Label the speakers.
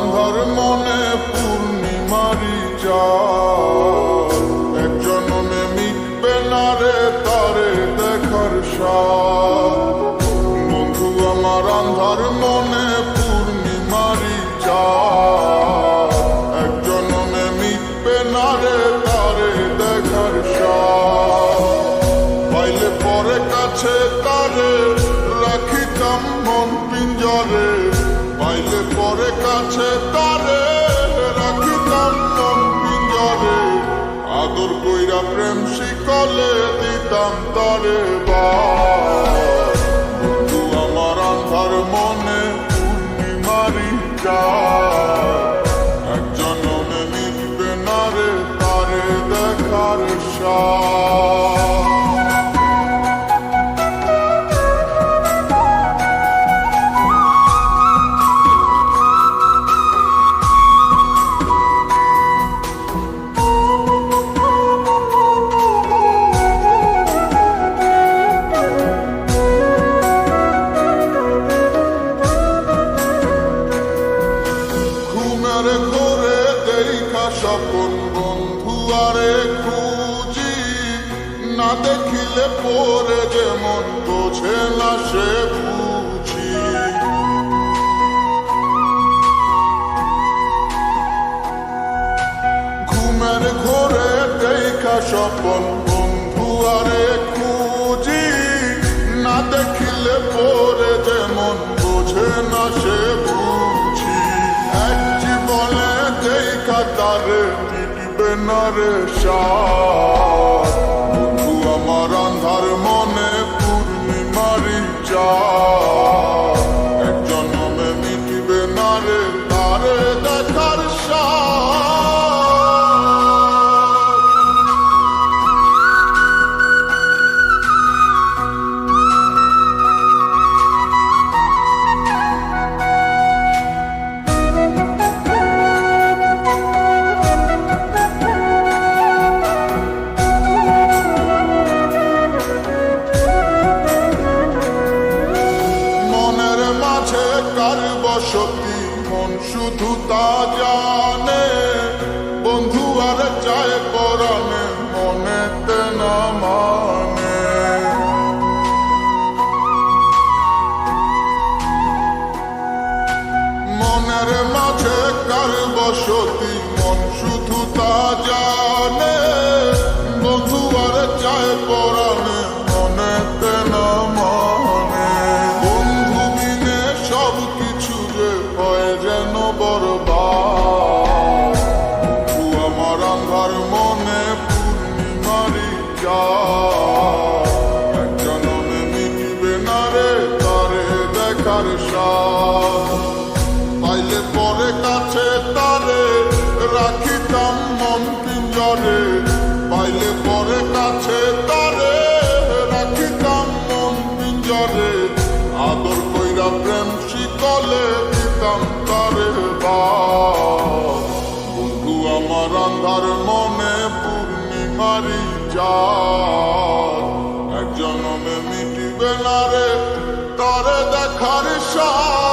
Speaker 1: আন্ধার মনে পূর্ণিমারি চাঁদ, এক জনমে মিটবে না রে তারে দেখার স্বাদ। বন্ধু আমার আন্ধার মনে পূর্ণিমারি চাঁদ, এক জনমে মিটবে না রে তারে দেখার স্বাদ। পাইলে পরে কাছে তারে রাখিতাম মন পিঞ্জরে, পাইলে পরে কাছে তারে রাখিতাম মন পিঞ্জরে। আদর কইরা প্রেম শিকলে দিতাম তারে বাস। বন্ধু আমার আন্ধার মনে পূর্ণিমারি চাঁদ, এক জনমে মিটবে না রে তারে দেখার স্বাদ। ঘরে দেখা স্বপন বন্ধু আরে খুঁজি, না দেখিলে পরে যেমন বোঝে না সে বুঝি। ঘুমের ঘরে দেখা স্বপন বন্ধু আরে খুঁজি, না দেখিলে পরে যেমন বোঝে না সে বুঝি। এক জীবনে দেখা তারে মিটবে না রে স্বাদ। বন্ধু আমার আন্ধার মনে পূর্ণিমারি চাঁদ, এক জনমে মিটবে না রে তারে দেখার স্বাদ। কার বসতি মন শুধু তা জানে, বন্ধু আর চায় পরাণে মনেতে না মানে। মনের মাঝে কার বসতি মন শুধু তা জানে, বন্ধু আর চায় পরাণে মনেতে না মানে। যেন বরবাদ, বন্ধু আমার আন্ধার মনে পূর্ণিমারি চাঁদ, এক জনমে মিটবে না রে তারে দেখার স্বাদ। পাইলে পরে কাছে তারে রাখিতাম মন পিঞ্জরে, পাইলে পরে কাছে তারে রাখিতাম মন পিঞ্জরে। আদর কইরা প্রেম শিকলে দিতাম তারে বাস। বন্ধু আমার আন্ধার মনে পূর্ণিমারি চাঁদ, এক জনমে মিটবে না রে তারে দেখার স্বাদ।